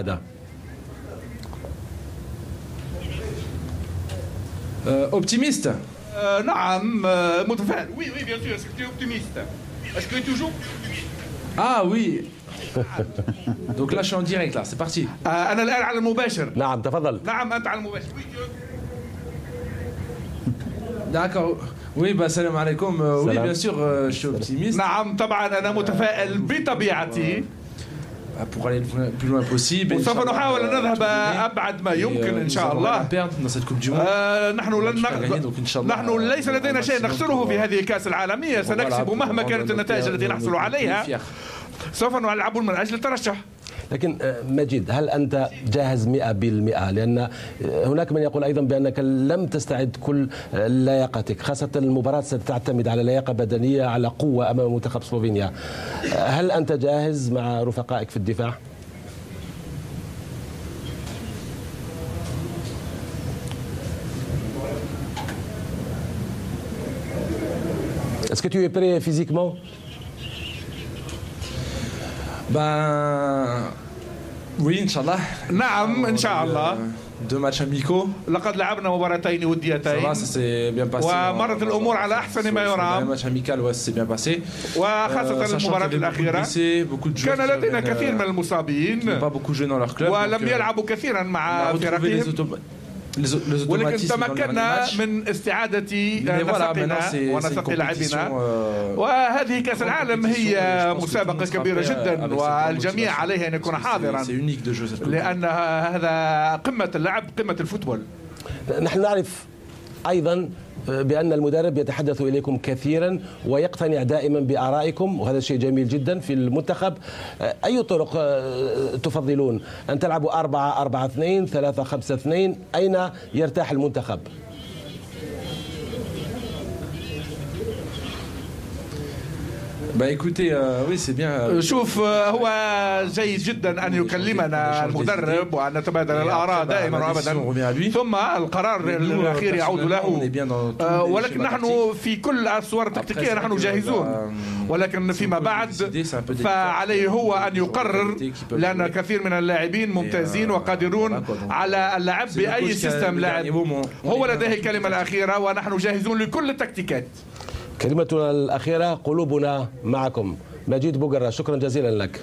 هذا اوبتيميست. نعم متفائل. وي وي بيان سور. اسكو اوبتيميست؟ اسكو توجور؟ Ah oui. Donc là je suis en direct là, c'est parti. أنا الآن على المباشر. نعم تفضل. نعم أنت على المباشر. D'accord. Oui bah salam alaikum. Oui bien sûr je suis optimiste. نعم طبعا أنا متفائل بطبيعتي. Pour aller le plus loin possible. وسوف نحاول أن نذهب أبعد ما يمكن إن شاء الله. نحن ليس لدينا شيء نخسره في هذه الكأس العالمية، سنكسب مهما كانت النتائج التي نحصل عليها. سوف نلعب من أجل الترشح. لكن مجيد، هل أنت جاهز 100%؟ لأن هناك من يقول أيضا بأنك لم تستعد كل لياقتك، خاصة المباراة ستعتمد على لياقة بدنية، على قوة أمام منتخب سلوفينيا. هل أنت جاهز مع رفقائك في الدفاع؟ Est-ce que tu es prêt physiquement? Ben oui Inch'Allah. نعم إن شاء الله. Deux matchs amicaux. لقد لعبنا مباراتين وديتين. Ça va, ça s'est bien passé. ومرت الأمور على أحسن ما يرام. Le match amical ouais c'est bien passé. وخاصة المباراة الأخيرة. كان لدينا كثير من المصابين. Pas beaucoup joué dans leur club. ولم يلعبوا كثيرا مع فرقهم. ولكن تمكنا من استعادة نسق لاعبنا. وهذه كأس العالم هي مسابقة كبيرة جدا والجميع عليه أن يكون حاضرا، لأن هذا قمة اللعب، قمة الفوتبول. نحن نعرف أيضا بأن المدرب يتحدث إليكم كثيرا ويقتنع دائما بآرائكم، وهذا شيء جميل جدا في المنتخب. أي طرق تفضلون؟ أن تلعبوا 4-4-2 3-5-2؟ أين يرتاح المنتخب؟ Bah écoutez, oui c'est bien. شوف هو جيد جدا أن يكلمنا المدرب وأن نتبادل الآراء دائما وأبدا، ثم القرار الأخير يعود له. ولكن نحن في كل الصور التكتيكية نحن جاهزون، ولكن فيما بعد فعليه هو أن يقرر، لأن كثير من اللاعبين ممتازين وقادرون على اللعب بأي سيستم لعب. هو لديه الكلمة الأخيرة ونحن جاهزون لكل التكتيكات. كلمتنا الأخيرة: قلوبنا معكم. مجيد بوغرة، شكرا جزيلا لك.